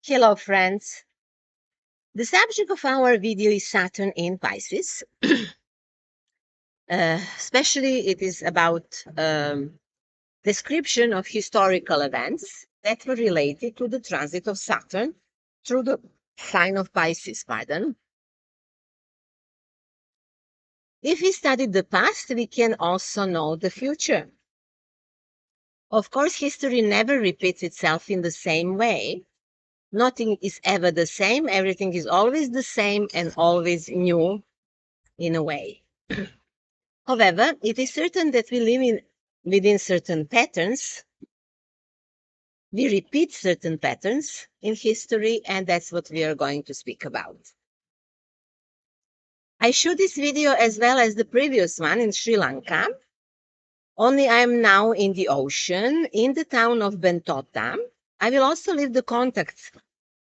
Hello, friends. The subject of our video is Saturn in Pisces. Especially, it is about description of historical events that were related to the transit of Saturn through the sign of Pisces, pardon. If we study the past, we can also know the future. Of course, history never repeats itself in the same way. Nothing is ever the same. Everything is always the same and always new in a way. However, it is certain that we live within certain patterns. We repeat certain patterns in history, and that's what we are going to speak about. I shoot this video as well as the previous one in Sri Lanka, only I'm now in the ocean, in the town of Bentota. I will also leave the contacts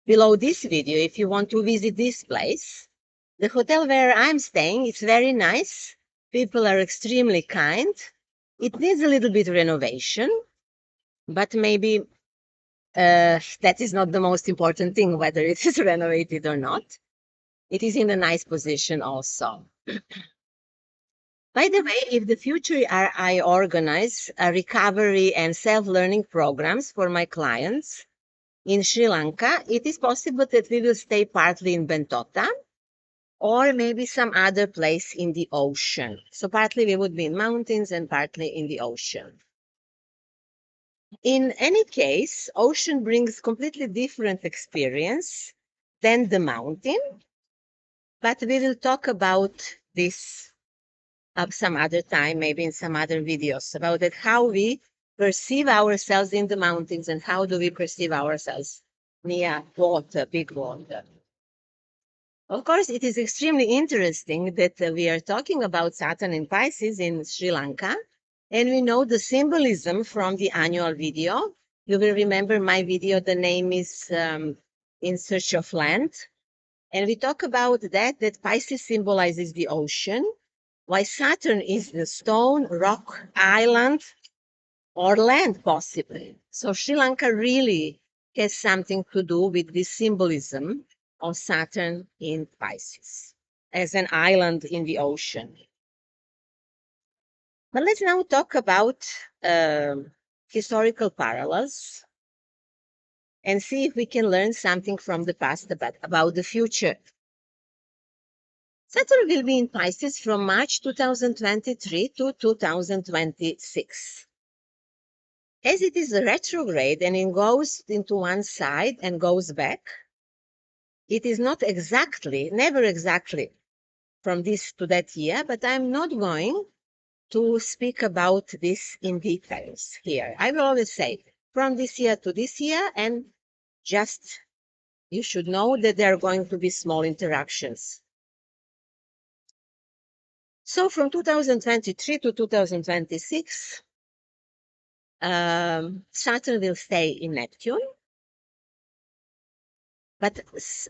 below this video if you want to visit this place. The hotel where I'm staying is very nice. People are extremely kind. It needs a little bit renovation, but maybe that is not the most important thing, whether it is renovated or not. It is in a nice position also. By the way, if the future I organize a recovery and self-learning programs for my clients in Sri Lanka, it is possible that we will stay partly in Bentota or maybe some other place in the ocean. So partly we would be in mountains and partly in the ocean. In any case, ocean brings completely different experience than the mountain, but we will talk about this some other time, maybe in some other videos, about it, how we perceive ourselves in the mountains and how do we perceive ourselves near water, big water. Of course, it is extremely interesting that we are talking about Saturn in Pisces in Sri Lanka, and we know the symbolism from the annual video. You will remember my video, the name is In Search of Land. And we talk about that Pisces symbolizes the ocean, while Saturn is the stone, rock, island, or land possibly. So Sri Lanka really has something to do with this symbolism of Saturn in Pisces as an island in the ocean. But let's now talk about historical parallels and see if we can learn something from the past about the future. Saturn will be in Pisces from March 2023 to 2026. As it is a retrograde and it goes into one side and goes back, it is not exactly, never exactly from this to that year, but I'm not going to speak about this in details here. I will always say from this year to this year, and just you should know that there are going to be small interactions. So from 2023 to 2026, Saturn will stay in Neptune. But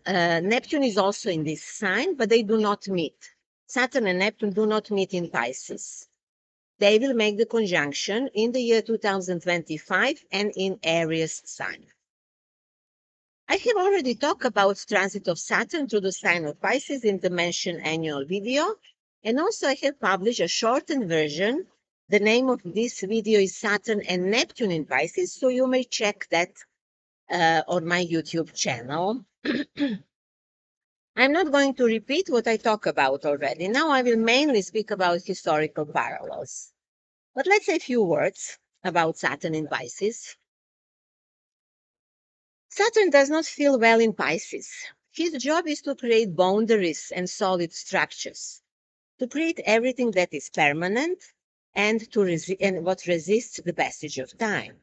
Neptune is also in this sign, but they do not meet. Saturn and Neptune do not meet in Pisces. They will make the conjunction in the year 2025 and in Aries sign. I have already talked about transit of Saturn through the sign of Pisces in the mentioned annual video, and also I have published a shortened version. The name of this video is Saturn and Neptune in Pisces, so you may check that on my YouTube channel. I'm not going to repeat what I talked about already. Now I will mainly speak about historical parallels. But let's say a few words about Saturn in Pisces. Saturn does not feel well in Pisces. His job is to create boundaries and solid structures, to create everything that is permanent and what resists the passage of time.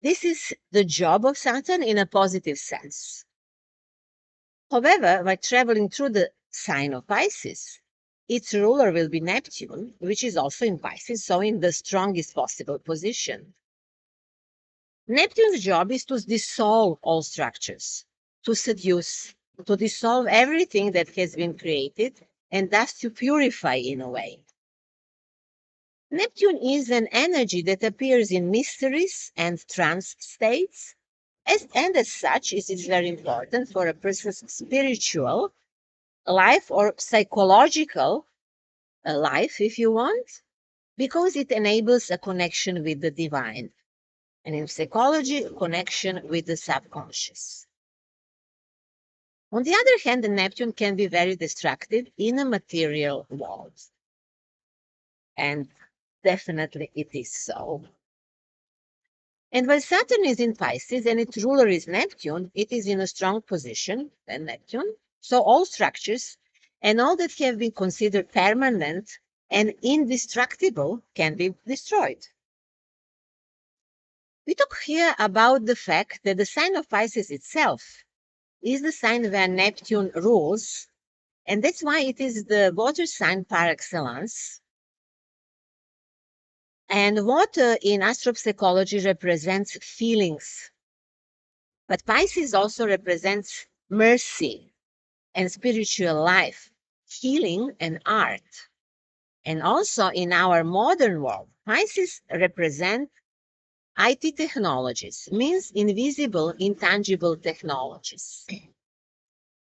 This is the job of Saturn in a positive sense. However, by traveling through the sign of Pisces, its ruler will be Neptune, which is also in Pisces, so in the strongest possible position. Neptune's job is to dissolve all structures, to seduce, to dissolve everything that has been created, and thus to purify in a way. Neptune is an energy that appears in mysteries and trance states, And as such, it is very important for a person's spiritual life or psychological life, if you want, because it enables a connection with the divine. And in psychology, a connection with the subconscious. On the other hand, the Neptune can be very destructive in a material world. And definitely it is so. And while Saturn is in Pisces and its ruler is Neptune, it is in a strong position than Neptune. So all structures and all that have been considered permanent and indestructible can be destroyed. We talk here about the fact that the sign of Pisces itself is the sign where Neptune rules, and that's why it is the water sign par excellence. And water in astropsychology represents feelings, but Pisces also represents mercy and spiritual life, healing and art. And also in our modern world, Pisces represent IT technologies, means invisible, intangible technologies.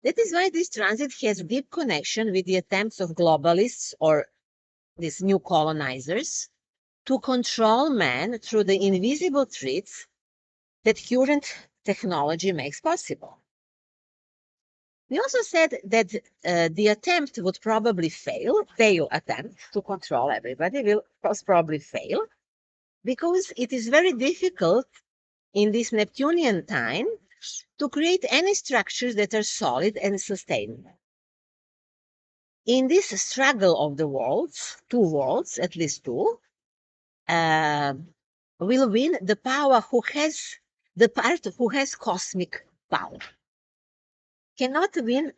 That is why this transit has deep connection with the attempts of globalists or these new colonizers to control man through the invisible threats that current technology makes possible. We also said that the attempt would probably fail attempt to control everybody will probably fail, because it is very difficult in this Neptunian time to create any structures that are solid and sustainable. In this struggle of the worlds, two worlds, at least two, will win the power who has the part who has cosmic power. Cannot win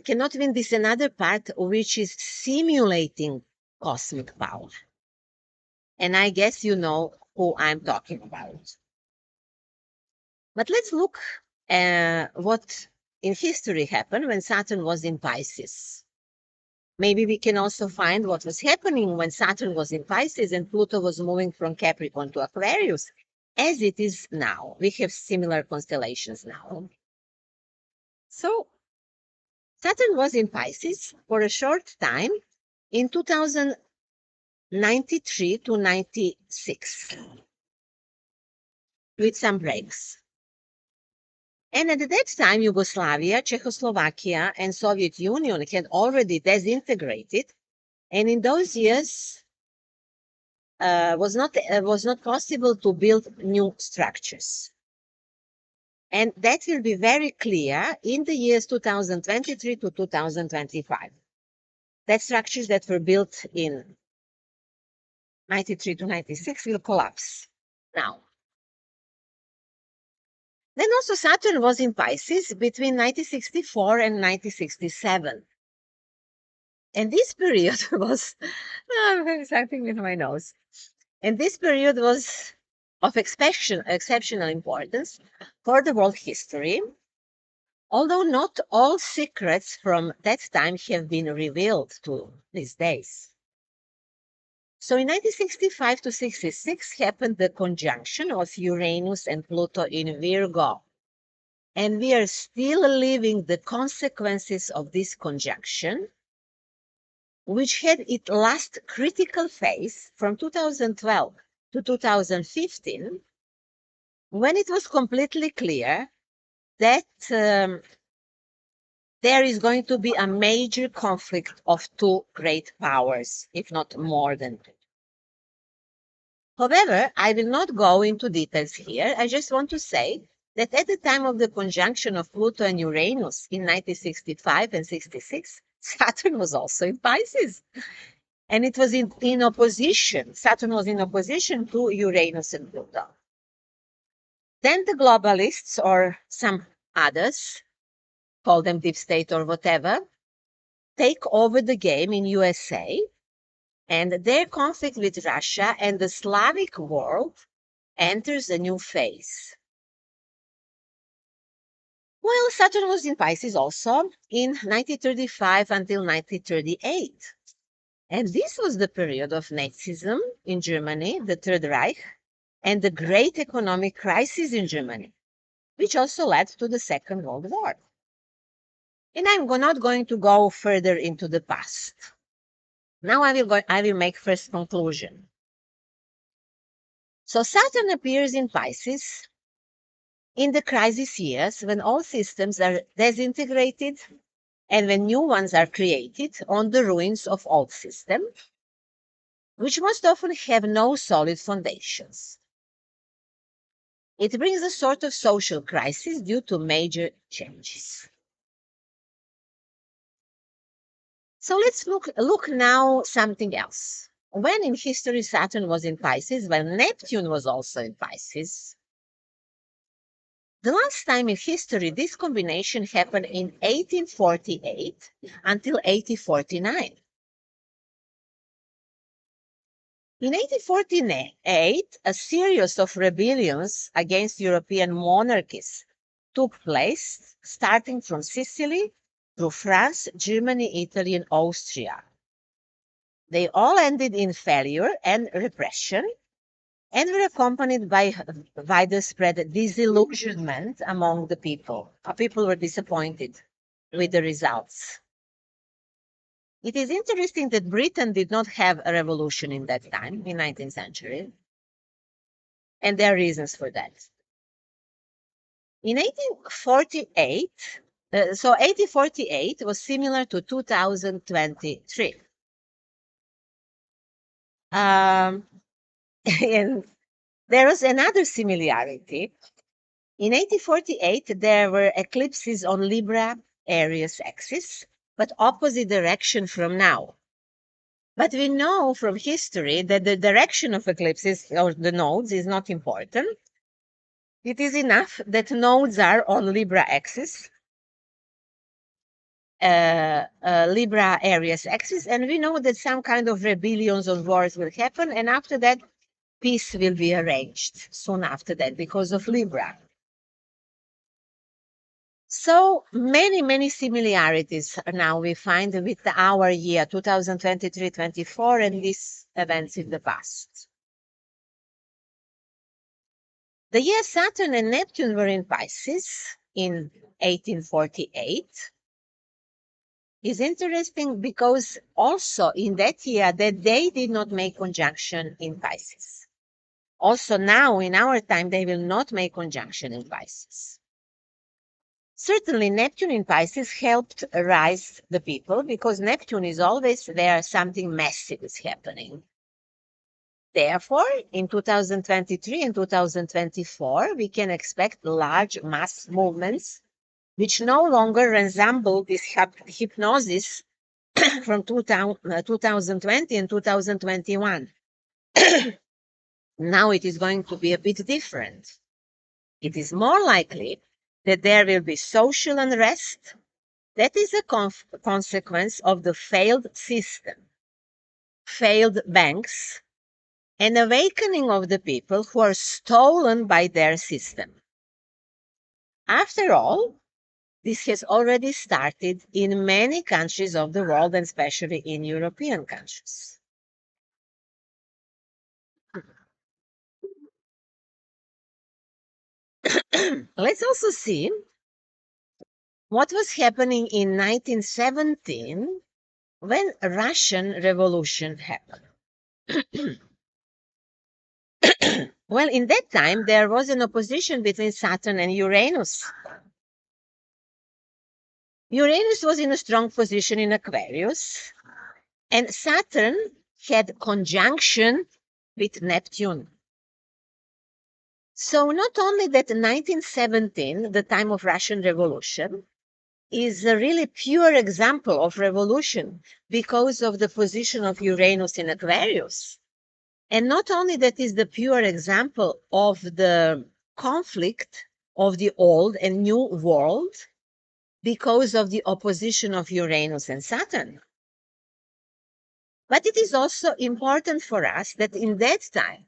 cannot win this another part which is simulating cosmic power. And I guess you know who I'm talking about. But let's look what in history happened when Saturn was in Pisces. Maybe we can also find what was happening when Saturn was in Pisces and Pluto was moving from Capricorn to Aquarius, as it is now. We have similar constellations now. So Saturn was in Pisces for a short time in 2093 to 96, with some breaks. And at that time, Yugoslavia, Czechoslovakia, and Soviet Union had already disintegrated, and in those years was not possible to build new structures. And that will be very clear in the years 2023 to 2025. That structures that were built in 93 to 96 will collapse now. Then also Saturn was in Pisces between 1964 and 1967. And this period was, I'm something with my nose. And this period was of exceptional importance for the world history, although not all secrets from that time have been revealed to these days. So in 1965 to 66 happened the conjunction of Uranus and Pluto in Virgo. And we are still living the consequences of this conjunction, which had its last critical phase from 2012 to 2015, when it was completely clear that there is going to be a major conflict of two great powers, if not more than two. However, I will not go into details here. I just want to say that at the time of the conjunction of Pluto and Uranus in 1965 and 66, Saturn was also in Pisces. And it was in opposition. Saturn was in opposition to Uranus and Pluto. Then the globalists, or some others, call them deep state or whatever, take over the game in USA, and their conflict with Russia and the Slavic world enters a new phase. Well, Saturn was in Pisces also in 1935 until 1938. And this was the period of Nazism in Germany, the Third Reich, and the great economic crisis in Germany, which also led to the Second World War. And I'm not going to go further into the past. Now I will make first conclusion. So Saturn appears in Pisces in the crisis years when all systems are disintegrated and when new ones are created on the ruins of old systems, which most often have no solid foundations. It brings a sort of social crisis due to major changes. So let's look now something else. When in history Saturn was in Pisces, when Neptune was also in Pisces, the last time in history this combination happened in 1848 until 1849. In 1848, a series of rebellions against European monarchies took place, starting from Sicily through France, Germany, Italy, and Austria. They all ended in failure and repression and were accompanied by widespread disillusionment among the people. People were disappointed with the results. It is interesting that Britain did not have a revolution in that time, in 19th century, and there are reasons for that. In 1848, 1848 was similar to 2023. And there was another similarity. In 1848, there were eclipses on Libra Aries axis, but opposite direction from now. But we know from history that the direction of eclipses or the nodes is not important. It is enough that nodes are on Libra axis, Libra Aries axis, and we know that some kind of rebellions or wars will happen, and after that, peace will be arranged soon after that because of Libra. So many similarities now we find with our year 2023-24 and these events in the past. The year Saturn and Neptune were in Pisces in 1848 is interesting because also in that year that they did not make conjunction in Pisces. Also now in our time they will not make conjunction in Pisces. Certainly Neptune in Pisces helped rise the people because Neptune is always there, something massive is happening. Therefore, in 2023 and 2024, we can expect large mass movements which no longer resemble this hypnosis from 2020 and 2021. Now it is going to be a bit different. It is more likely that there will be social unrest. That is a consequence of the failed system, failed banks, an awakening of the people who are stolen by their system. After all, this has already started in many countries of the world, and especially in European countries. Let's also see what was happening in 1917 when Russian Revolution happened. Well, in that time, there was an opposition between Saturn and Uranus. Uranus was in a strong position in Aquarius, and Saturn had conjunction with Neptune. So not only that 1917, the time of Russian Revolution, is a really pure example of revolution because of the position of Uranus in Aquarius. And not only that is the pure example of the conflict of the old and new world because of the opposition of Uranus and Saturn. But it is also important for us that in that time,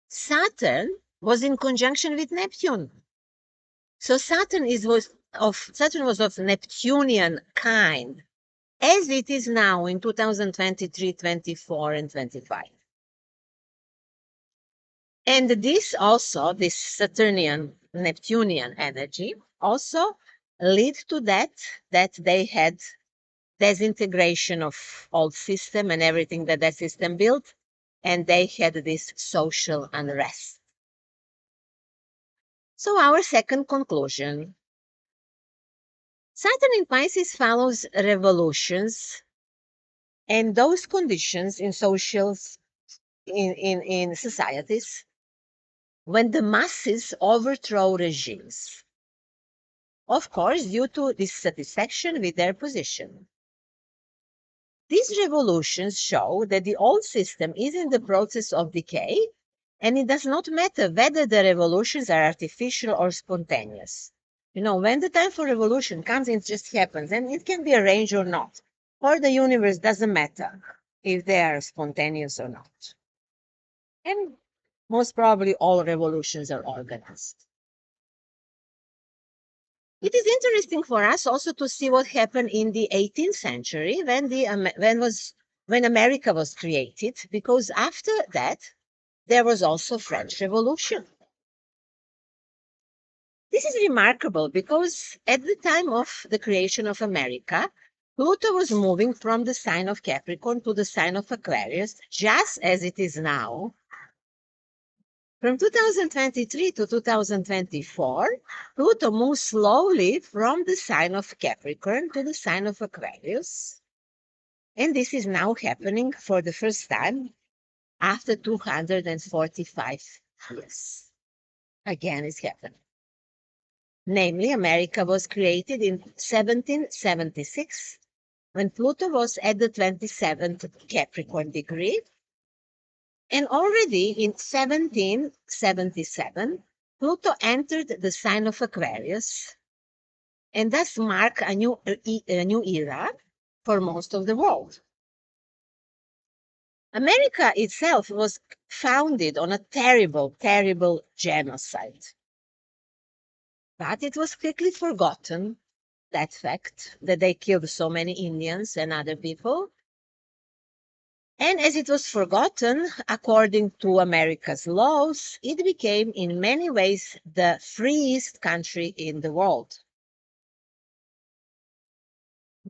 Saturn was in conjunction with Neptune. So Saturn was of Neptunian kind, as it is now in 2023, 24, and 25. And this also, this Saturnian, Neptunian energy also lead to that they had disintegration of old system and everything that system built, and they had this social unrest. So our second conclusion, Saturn in Pisces follows revolutions and those conditions in socials, in societies, when the masses overthrow regimes, of course, due to dissatisfaction with their position. These revolutions show that the old system is in the process of decay, and it does not matter whether the revolutions are artificial or spontaneous. You know, when the time for revolution comes, it just happens, and it can be arranged or not. For the universe, doesn't matter if they are spontaneous or not. And most probably all revolutions are organized. It is interesting for us also to see what happened in the 18th century when America was created, because after that there was also French Revolution. This is remarkable because at the time of the creation of America, Pluto was moving from the sign of Capricorn to the sign of Aquarius, just as it is now. From 2023 to 2024, Pluto moves slowly from the sign of Capricorn to the sign of Aquarius. And this is now happening for the first time after 245 years. Again, it's happening. Namely, America was created in 1776 when Pluto was at the 27th Capricorn degree. And already in 1777, Pluto entered the sign of Aquarius and thus marked a new era for most of the world. America itself was founded on a terrible, terrible genocide. But it was quickly forgotten, that fact, that they killed so many Indians and other people. And as it was forgotten, according to America's laws, it became in many ways the freest country in the world.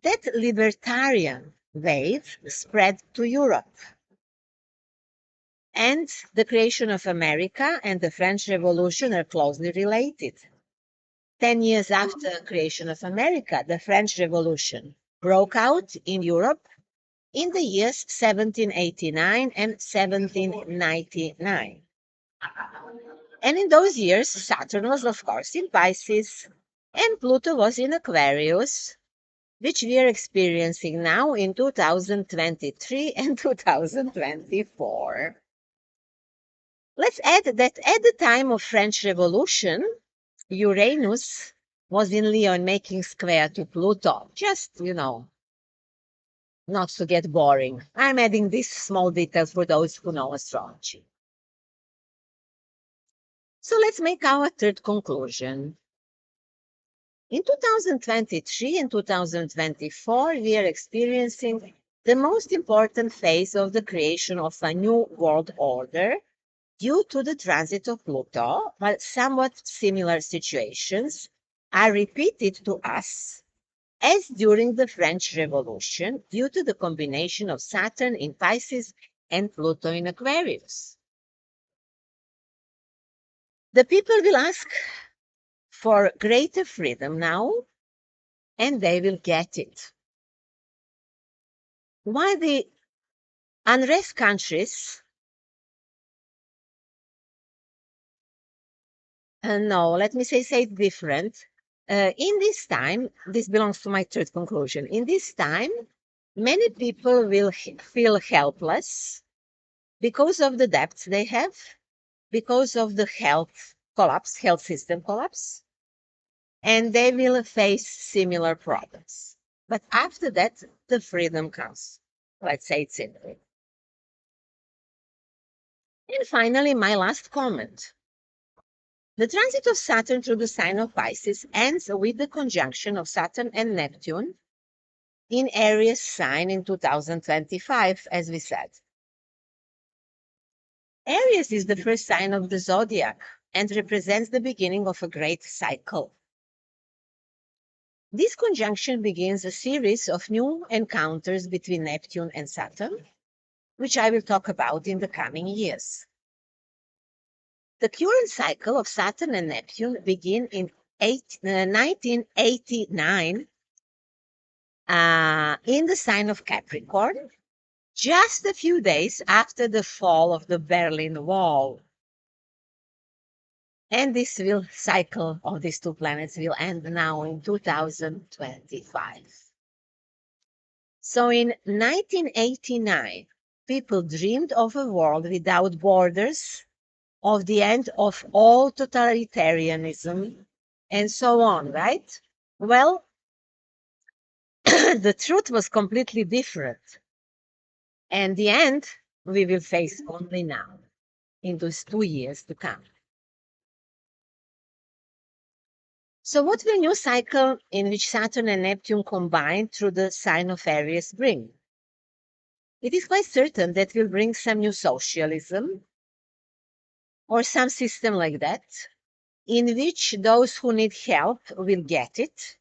That libertarian wave spread to Europe. And the creation of America and the French Revolution are closely related. 10 years after the creation of America, the French Revolution broke out in Europe in the years 1789 and 1799. And in those years, Saturn was, of course, in Pisces, and Pluto was in Aquarius, which we are experiencing now in 2023 and 2024. Let's add that at the time of French Revolution, Uranus was in Leo and making square to Pluto. Just, not to get boring. I'm adding these small details for those who know astrology. So let's make our third conclusion. In 2023 and 2024, we are experiencing the most important phase of the creation of a new world order due to the transit of Pluto, but somewhat similar situations are repeated to us as during the French Revolution due to the combination of Saturn in Pisces and Pluto in Aquarius. The people will ask for greater freedom now, and they will get it. While the unrest countries, no, let me say it different. In this time, this belongs to my third conclusion. In this time, many people will feel helpless because of the debts they have, because of the health system collapse, and they will face similar problems. But after that, the freedom comes. Let's say it simply. And finally, my last comment. The transit of Saturn through the sign of Pisces ends with the conjunction of Saturn and Neptune in Aries sign in 2025, as we said. Aries is the first sign of the zodiac and represents the beginning of a great cycle. This conjunction begins a series of new encounters between Neptune and Saturn, which I will talk about in the coming years. The current cycle of Saturn and Neptune began in 1989 in the sign of Capricorn, just a few days after the fall of the Berlin Wall. And this cycle of these two planets will end now in 2025. So in 1989, people dreamed of a world without borders, of the end of all totalitarianism, and so on, right? Well, the truth was completely different. And the end we will face only now, in those 2 years to come. So what will new cycle in which Saturn and Neptune combine through the sign of Aries bring? It is quite certain that will bring some new socialism or some system like that, in which those who need help will get it.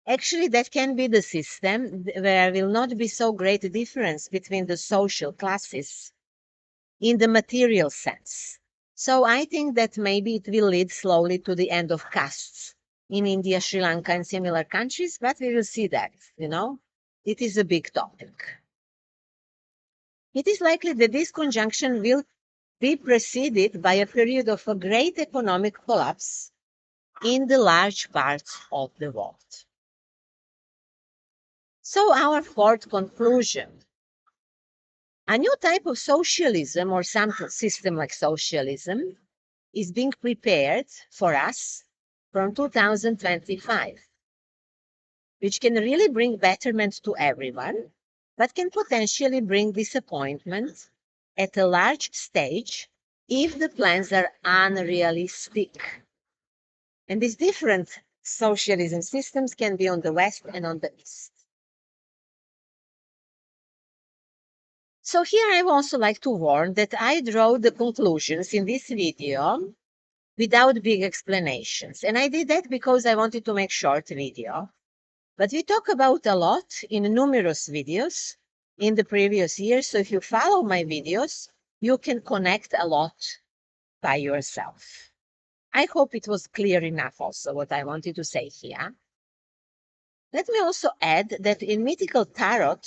Actually, that can be the system where will not be so great a difference between the social classes in the material sense. So I think that maybe it will lead slowly to the end of castes in India, Sri Lanka, and similar countries, but we will see that, It is a big topic. It is likely that this conjunction will be preceded by a period of a great economic collapse in the large parts of the world. So our fourth conclusion. A new type of socialism or some system like socialism is being prepared for us from 2025, which can really bring betterment to everyone, but can potentially bring disappointment at a large stage if the plans are unrealistic. And these different socialism systems can be on the West and on the East. So here I would also like to warn that I draw the conclusions in this video without big explanations. And I did that because I wanted to make short video. But we talk about a lot in numerous videos in the previous years. So if you follow my videos, you can connect a lot by yourself. I hope it was clear enough also what I wanted to say here. Let me also add that in mythical tarot,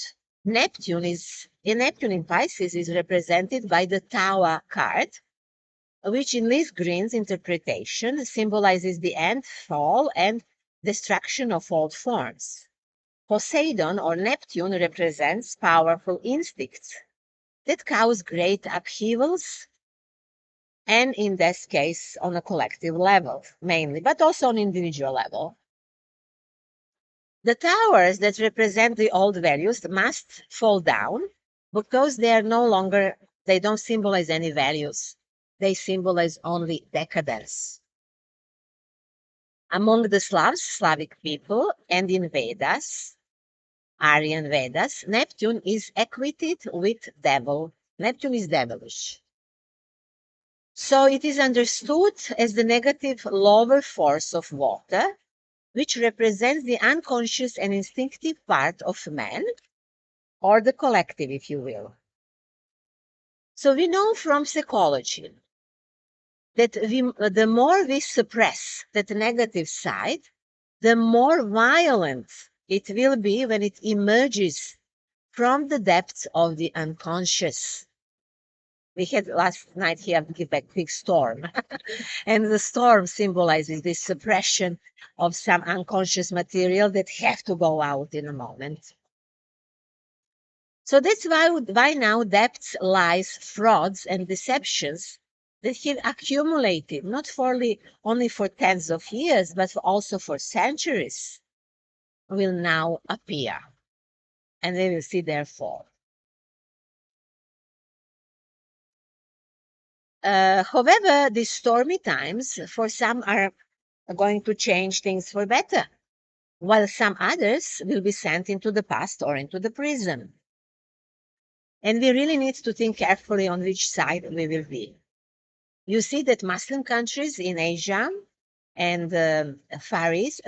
Neptune in Pisces is represented by the Tower card, which in Liz Green's interpretation symbolizes the end, fall, and destruction of old forms. Poseidon or Neptune represents powerful instincts that cause great upheavals, and in this case on a collective level mainly, but also on individual level. The towers that represent the old values must fall down because they don't symbolize any values. They symbolize only decadence. Among the Slavic people, and in Vedas, Aryan Vedas, Neptune is equated with devil. Neptune is devilish. So it is understood as the negative lower force of water, which represents the unconscious and instinctive part of man, or the collective, if you will. So we know from psychology that the more we suppress that negative side, the more violent it will be when it emerges from the depths of the unconscious. We had last night here a big storm, and the storm symbolizes this suppression of some unconscious material that have to go out in a moment. So that's why now depths, lies, frauds, and deceptions that have accumulated not only for tens of years, but also for centuries, will now appear, and we will see their fall. However, these stormy times for some are going to change things for better, while some others will be sent into the past or into the prison. And we really need to think carefully on which side we will be. You see that Muslim countries in Asia and Far East,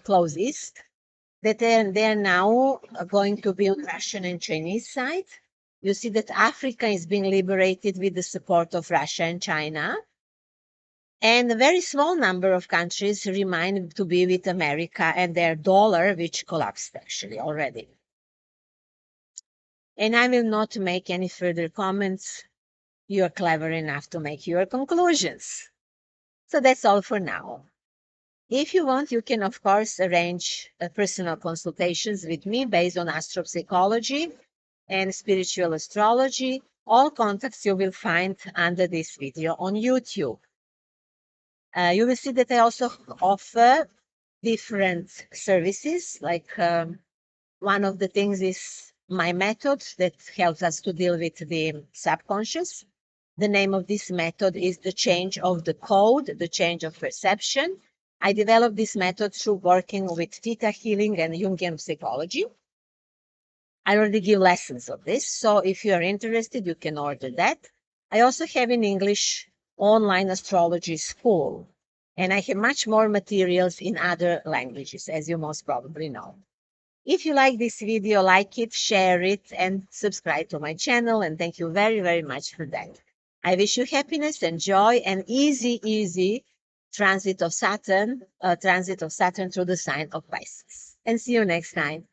close East, that they are now going to be on Russian and Chinese side. You see that Africa is being liberated with the support of Russia and China. And a very small number of countries remain to be with America and their dollar, which collapsed actually already. And I will not make any further comments. You are clever enough to make your conclusions. So that's all for now. If you want, you can, of course, arrange personal consultations with me based on astropsychology and spiritual astrology. All contacts you will find under this video on YouTube. You will see that I also offer different services, like one of the things is my method that helps us to deal with the subconscious. The name of this method is the change of the code, the change of perception. I developed this method through working with Theta healing and Jungian psychology. I already give lessons of this, so if you are interested, you can order that. I also have in English online astrology school, and I have much more materials in other languages, as you most probably know. If you like this video, like it, share it, and subscribe to my channel, and thank you very, very much for that. I wish you happiness and joy and easy transit of Saturn through the sign of Pisces. And see you next time.